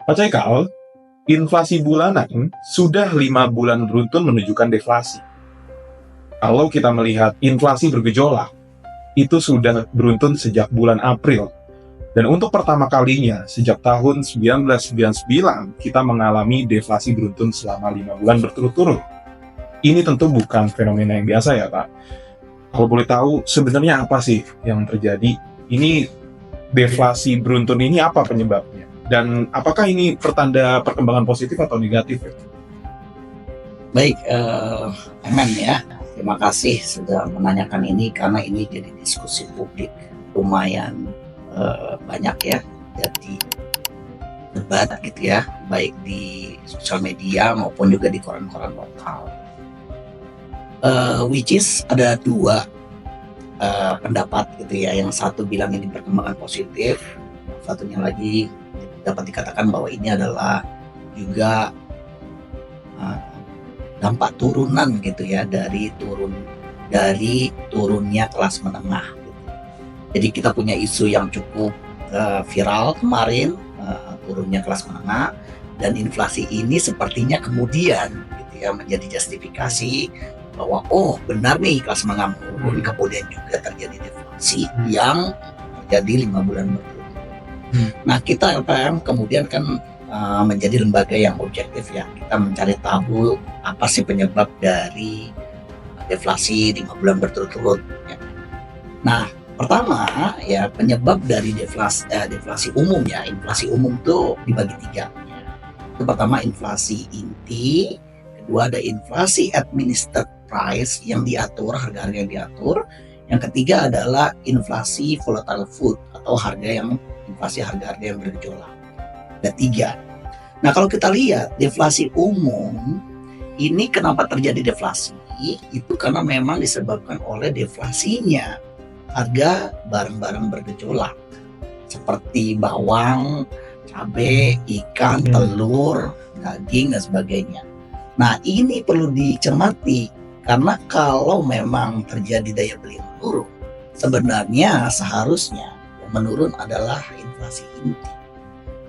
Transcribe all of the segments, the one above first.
Pak Cekal, inflasi bulanan sudah 5 bulan beruntun menunjukkan deflasi. Kalau kita melihat inflasi bergejolak, itu sudah beruntun sejak bulan April. Dan untuk pertama kalinya, sejak tahun 1999, kita mengalami deflasi beruntun selama 5 bulan berturut-turut. Ini tentu bukan fenomena yang biasa ya, Pak. Kalau boleh tahu, sebenarnya apa sih yang terjadi? Ini deflasi beruntun ini apa penyebabnya? Dan apakah ini pertanda perkembangan positif atau negatif ya? Baik, Emen ya. Terima kasih sudah menanyakan ini karena ini jadi diskusi publik lumayan banyak ya. Jadi debat gitu ya, baik di sosial media maupun juga di koran-koran lokal. Which is ada dua pendapat gitu ya. Yang satu bilang ini perkembangan positif, satunya lagi dapat dikatakan bahwa ini adalah juga dampak turunan gitu ya dari turunnya kelas menengah gitu. Jadi kita punya isu yang cukup viral kemarin, turunnya kelas menengah, dan inflasi ini sepertinya kemudian gitu ya menjadi justifikasi bahwa oh benar nih kelas menengah menurun, kemudian juga terjadi deflasi yang terjadi 5 bulan berturut-turut. Nah kita LPM kemudian kan menjadi lembaga yang objektif ya, kita mencari tahu apa sih penyebab dari deflasi 5 bulan berturut-turut ya. Nah pertama ya, penyebab dari deflasi umum ya, inflasi umum tuh dibagi 3. Itu pertama inflasi inti, kedua ada inflasi administered price yang diatur, harga-harga yang diatur, yang ketiga adalah inflasi volatile food atau inflasi harga-harga yang bergejolak. Ada 3. Nah kalau kita lihat deflasi umum ini kenapa terjadi deflasi, itu karena memang disebabkan oleh deflasinya harga barang-barang bergejolak seperti bawang, cabai, ikan, telur, daging dan sebagainya. Nah ini perlu dicermati karena kalau memang terjadi daya beli menurun, sebenarnya seharusnya yang menurun adalah inflasi inti.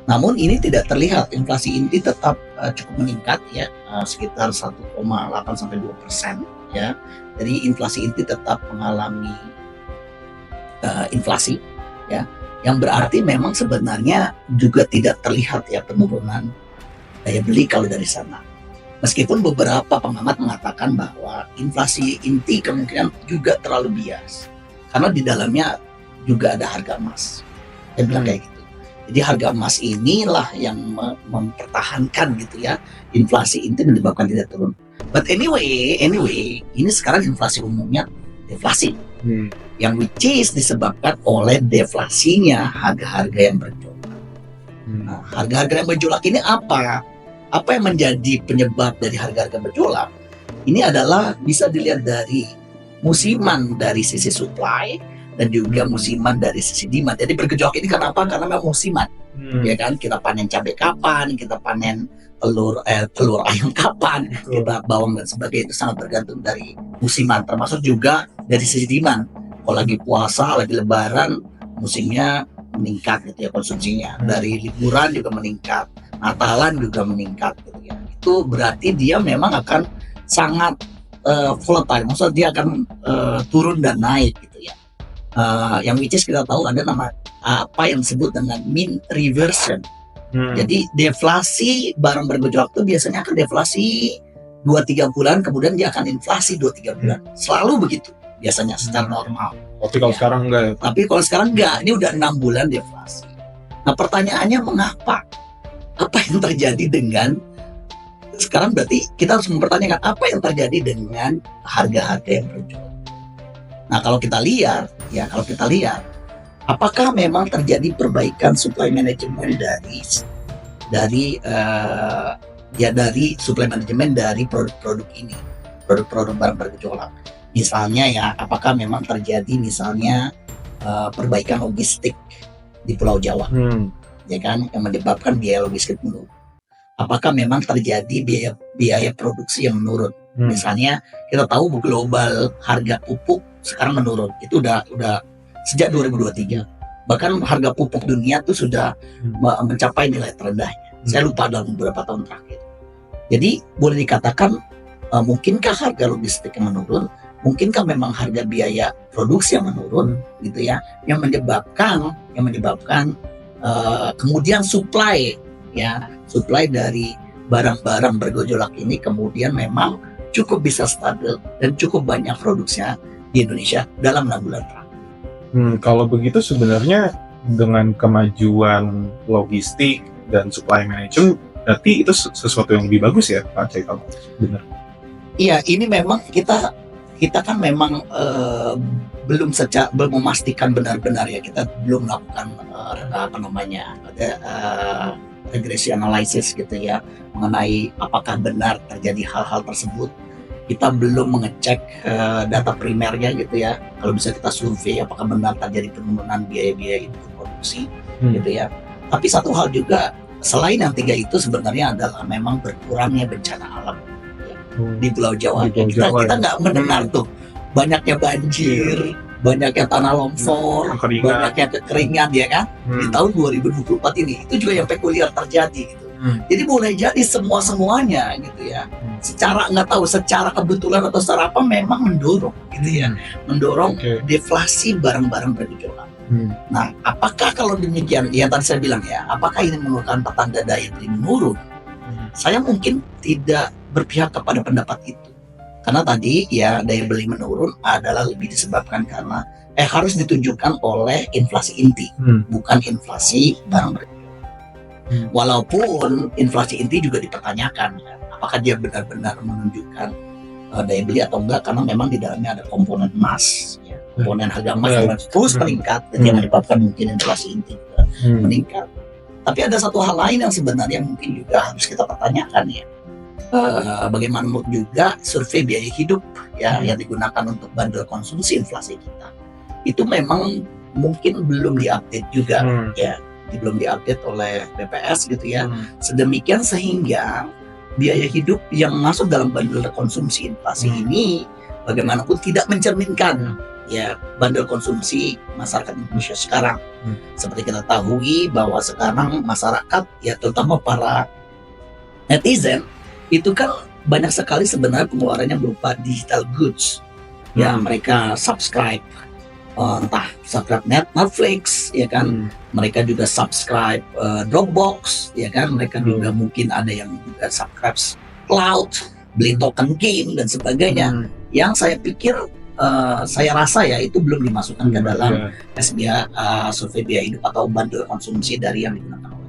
Namun ini tidak terlihat, inflasi inti tetap cukup meningkat ya, sekitar 1,8 sampai 2% ya. Jadi inflasi inti tetap mengalami inflasi ya, yang berarti memang sebenarnya juga tidak terlihat ya penurunan daya beli kalau dari sana. Meskipun beberapa pengamat mengatakan bahwa inflasi inti kemungkinan juga terlalu bias karena di dalamnya juga ada harga emas. Dia bilang kayak gitu. Jadi harga emas inilah yang mempertahankan gitu ya inflasi inti menyebabkan tidak turun. But anyway, ini sekarang inflasi umumnya deflasi, yang which is disebabkan oleh deflasinya harga-harga yang bergejolak. Nah, harga-harga yang bergejolak ini apa? Apa yang menjadi penyebab dari harga-harga bergejolak? Ini adalah bisa dilihat dari musiman dari sisi supply dan juga musiman dari sisi demand. Jadi bergejolak ini karena apa? Karena memang musiman. Ya kan, kita panen cabai kapan, kita panen telur ayam kapan, kita bawang dan sebagainya, itu sangat tergantung dari musiman. Termasuk juga dari sisi demand. Kalau lagi puasa, lagi lebaran, musimnya meningkat gitu ya konsumsinya. Dari liburan juga meningkat. Natalan juga meningkat gitu ya. Itu berarti dia memang akan sangat volatile, maksudnya dia akan turun dan naik gitu ya. Yang which is kita tahu ada nama apa yang disebut dengan mean reversion. Jadi deflasi barang bergejolak itu biasanya akan deflasi 2-3 bulan, kemudian dia akan inflasi 2-3 bulan. Selalu begitu biasanya secara normal. Tapi kalau sekarang enggak ya? Tapi kalau sekarang enggak, ini udah 6 bulan deflasi. Nah pertanyaannya mengapa? Apa yang terjadi dengan sekarang, berarti kita harus mempertanyakan apa yang terjadi dengan harga-harga yang bergejolak. Nah kalau kita lihat apakah memang terjadi perbaikan supply management dari supply management dari produk-produk ini, produk-produk barang bergejolak. Misalnya ya, apakah memang terjadi misalnya perbaikan logistik di Pulau Jawa, ya kan, yang menyebabkan biaya logistik menurun. Apakah memang terjadi biaya produksi yang menurun? Misalnya kita tahu global harga pupuk sekarang menurun, itu udah sejak 2023. Bahkan harga pupuk dunia tuh sudah mencapai nilai terendahnya. Saya lupa dalam beberapa tahun terakhir. Jadi boleh dikatakan mungkinkah harga logistik yang menurun, mungkinkah memang harga biaya produksi yang menurun gitu ya, yang menyebabkan kemudian supply dari barang-barang bergejolak ini kemudian memang cukup bisa stabil dan cukup banyak produksinya di Indonesia dalam 6 bulan terakhir. Kalau begitu sebenarnya dengan kemajuan logistik dan supply management, berarti itu sesuatu yang lebih bagus ya Pak Caikal? Benar. Iya, ini memang kita kan memang belum memastikan benar-benar ya, kita belum melakukan regresi analisis gitu ya mengenai apakah benar terjadi hal-hal tersebut. Kita belum mengecek data primernya gitu ya. Kalau bisa kita survei apakah benar terjadi penurunan biaya-biaya input produksi gitu ya. Tapi satu hal juga selain yang 3 itu sebenarnya adalah memang berkurangnya bencana alam ya, di Pulau Jawa. Kita nggak mendengar tuh banyaknya banjir, banyaknya tanah longsor, banyaknya kekeringan ya kan di tahun 2024 ini. Itu juga yang pekuliar terjadi gitu. Jadi boleh jadi semuanya gitu ya. Secara kebetulan atau secara apa memang mendorong gitu ya. Mendorong deflasi barang-barang bergejolak. Nah, apakah kalau demikian, ya tadi saya bilang ya, apakah ini merupakan petanda daya beli menurun? Saya mungkin tidak berpihak kepada pendapat itu. Karena tadi ya daya beli menurun adalah lebih disebabkan karena harus ditunjukkan oleh inflasi inti, bukan inflasi barang bergejolak. Walaupun inflasi inti juga dipertanyakan, apakah dia benar-benar menunjukkan daya beli atau enggak, karena memang di dalamnya ada komponen emas, ya. Komponen harga emas yang terus meningkat, yang menyebabkan mungkin inflasi inti juga meningkat. Tapi ada satu hal lain yang sebenarnya mungkin juga harus kita pertanyakan ya. Bagaimanapun juga survei biaya hidup ya yang digunakan untuk bandel konsumsi inflasi kita itu memang mungkin belum diupdate juga ya. Belum diupdate oleh BPS gitu ya. Sedemikian sehingga biaya hidup yang masuk dalam bandel konsumsi inflasi ini bagaimanapun tidak mencerminkan ya bandel konsumsi masyarakat Indonesia sekarang. Seperti kita tahu bahwa sekarang masyarakat ya terutama para netizen itu kan banyak sekali sebenarnya pengeluarannya berupa digital goods. Ya mereka subscribe entah subscribe Netflix ya kan, mereka juga subscribe Dropbox ya kan, mereka juga mungkin ada yang juga subscribe cloud, beli token game dan sebagainya. Yang saya pikir saya rasa ya itu belum dimasukkan ke dalam SBH survei biaya hidup atau bandel konsumsi dari yang digunakan oleh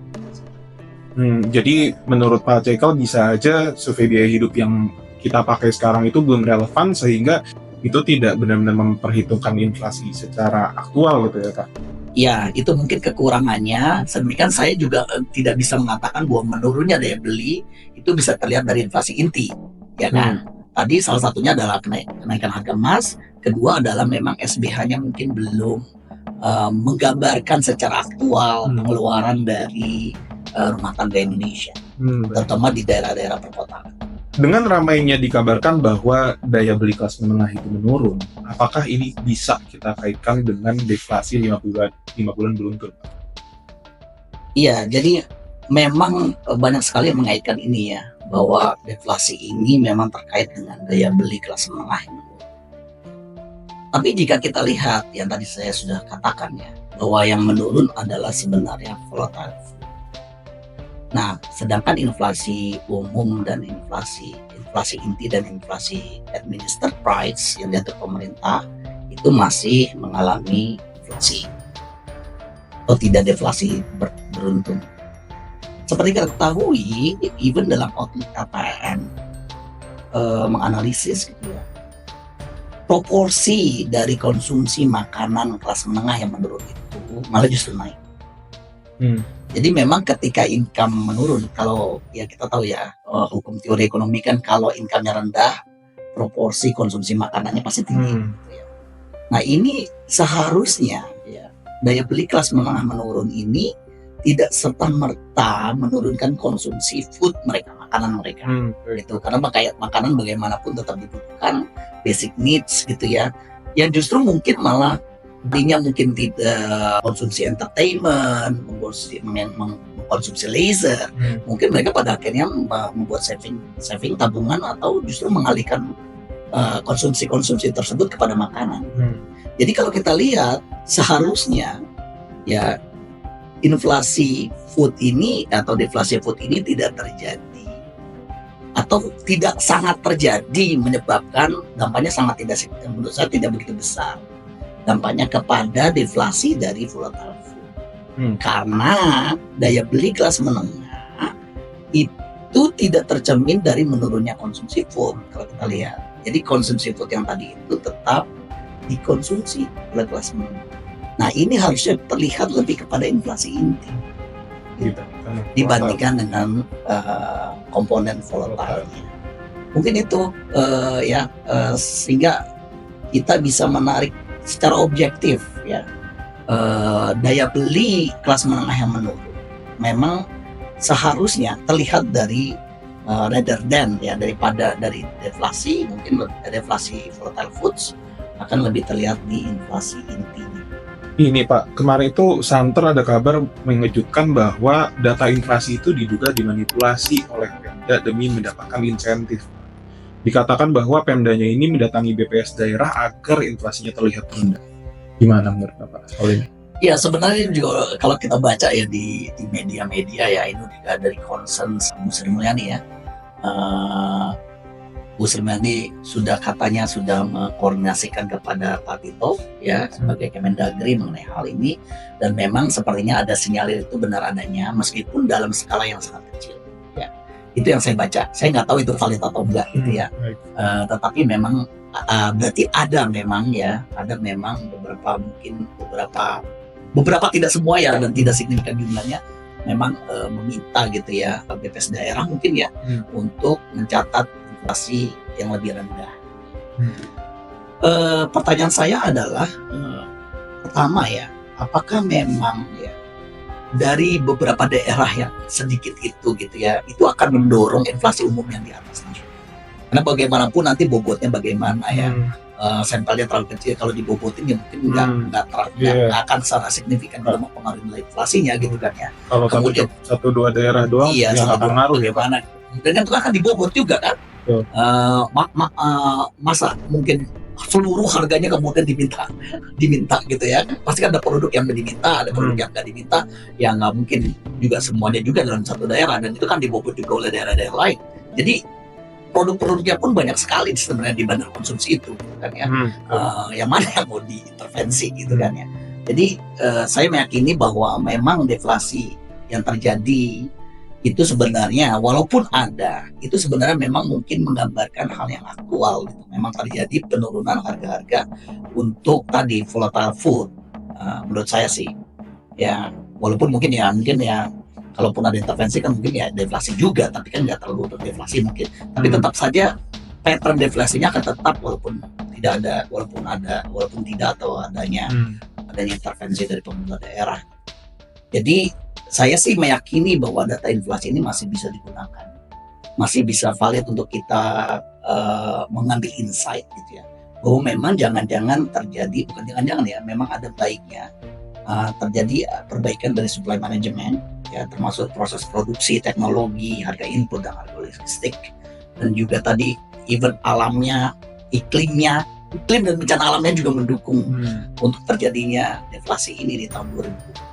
jadi menurut Pak Caikal bisa aja survei biaya hidup yang kita pakai sekarang itu belum relevan sehingga itu tidak benar-benar memperhitungkan inflasi secara aktual gitu ya Kak? Ya, itu mungkin kekurangannya. Sedemikian saya juga tidak bisa mengatakan bahwa menurunnya daya beli itu bisa terlihat dari inflasi inti, ya kan? Tadi salah satunya adalah kenaikan harga emas, kedua adalah memang SBH-nya mungkin belum menggambarkan secara aktual pengeluaran dari rumah tangga Indonesia, terutama di daerah-daerah perkotaan. Dengan ramainya dikabarkan bahwa daya beli kelas menengah itu menurun, apakah ini bisa kita kaitkan dengan deflasi 5 bulan beruntun? Iya, jadi memang banyak sekali yang mengaitkan ini ya, bahwa deflasi ini memang terkait dengan daya beli kelas menengah yang menurun. Tapi jika kita lihat yang tadi saya sudah katakan ya, bahwa yang menurun adalah sebenarnya volatile. Nah, sedangkan inflasi umum dan inflasi inti dan inflasi administered price yang diatur pemerintah itu masih mengalami inflasi atau tidak deflasi beruntun. Seperti kita ketahui, even dalam outlook KPN menganalisis gitu ya, proporsi dari konsumsi makanan kelas menengah yang menurun itu malah justru naik. Jadi memang ketika income menurun, kalau ya kita tahu ya hukum teori ekonomi kan kalau income-nya rendah, proporsi konsumsi makanannya pasti tinggi. Gitu ya. Nah ini seharusnya ya, daya beli kelas menengah menurun ini tidak serta merta menurunkan konsumsi food mereka, makanan mereka. Gitu. Karena makanan bagaimanapun tetap dibutuhkan, basic needs gitu ya. Yang justru mungkin malah intinya mungkin tidak konsumsi entertainment, konsumsi laser, mungkin mereka pada akhirnya membuat saving tabungan atau justru mengalihkan konsumsi tersebut kepada makanan. Jadi kalau kita lihat seharusnya ya inflasi food ini atau deflasi food ini tidak terjadi atau tidak sangat terjadi, menyebabkan dampaknya sangat tidak, menurut saya tidak begitu besar dampaknya kepada deflasi dari volatile food. Karena daya beli kelas menengah itu tidak tercermin dari menurunnya konsumsi food kalau kita lihat. Jadi konsumsi food yang tadi itu tetap dikonsumsi oleh kelas menengah. Nah ini harusnya terlihat lebih kepada inflasi inti dibandingkan dengan komponen volatile. Mungkin itu sehingga kita bisa menarik secara objektif ya daya beli kelas menengah yang menurun memang seharusnya terlihat dari rather than ya daripada dari deflasi, mungkin deflasi volatile foods akan lebih terlihat di inflasi intinya. Ini Pak, kemarin itu santer ada kabar mengejutkan bahwa data inflasi itu diduga dimanipulasi oleh Pemda demi mendapatkan insentif. Dikatakan bahwa Pemdanya ini mendatangi BPS daerah agar inflasinya terlihat rendah. Gimana menurut Bapak soal ini? Ya sebenarnya juga kalau kita baca ya di media-media ya ini juga dari concern Bu Sri Mulyani ya. Bu Sri Mulyani katanya sudah mengkoordinasikan kepada Pak Tito ya sebagai Kemendagri mengenai hal ini, dan memang sepertinya ada sinyalir itu benar adanya meskipun dalam skala yang sangat kecil ya. Itu yang saya baca, saya nggak tahu itu valid atau enggak gitu ya. Tetapi memang berarti ada memang beberapa tidak semua ya dan tidak signifikan jumlahnya memang meminta gitu ya BPS daerah mungkin ya untuk mencatat inflasi yang lebih rendah. Pertanyaan saya adalah pertama ya, apakah memang ya dari beberapa daerah yang sedikit itu gitu ya, itu akan mendorong inflasi umum yang di atas nasional? Karena bagaimanapun nanti bobotnya bagaimana ya, sampelnya terlalu kecil, kalau dibobotin ya mungkin nggak akan secara signifikan dalam mempengaruhi nilai inflasinya gitu kan ya. Kalau kemudian satu dua daerah doang, iya, ya nggak pengaruh ya Pak. Dan itu akan dibobot juga kan. Masa mungkin seluruh harganya kemudian diminta gitu ya, pasti kan ada produk yang diminta, ada produk yang nggak diminta, yang nggak mungkin juga semuanya juga dalam satu daerah, dan itu kan dibobot juga oleh daerah-daerah lain. Jadi produk-produknya pun banyak sekali sebenarnya di bandar konsumsi itu kan ya. Yang mana yang mau diintervensi gitu kan ya. Jadi saya meyakini bahwa memang deflasi yang terjadi itu sebenarnya walaupun ada, itu sebenarnya memang mungkin menggambarkan hal yang aktual gitu. Memang terjadi penurunan harga-harga untuk tadi volatile food. Menurut saya sih ya, walaupun mungkin ya kalaupun ada intervensi kan mungkin ya deflasi juga, tapi kan nggak terlalu berdeflasi mungkin. Tapi tetap saja pattern deflasinya akan tetap walaupun tidak atau adanya intervensi dari pemerintah daerah. Jadi saya sih meyakini bahwa data inflasi ini masih bisa digunakan, masih bisa valid untuk kita mengambil insight gitu ya, bahwa memang jangan-jangan terjadi, bukan jangan-jangan ya, memang ada baiknya terjadi perbaikan dari supply management ya, termasuk proses produksi, teknologi, harga input dan harga logistik, dan juga tadi even alamnya, iklim dan bencana alamnya juga mendukung untuk terjadinya deflasi ini di tahun 2020.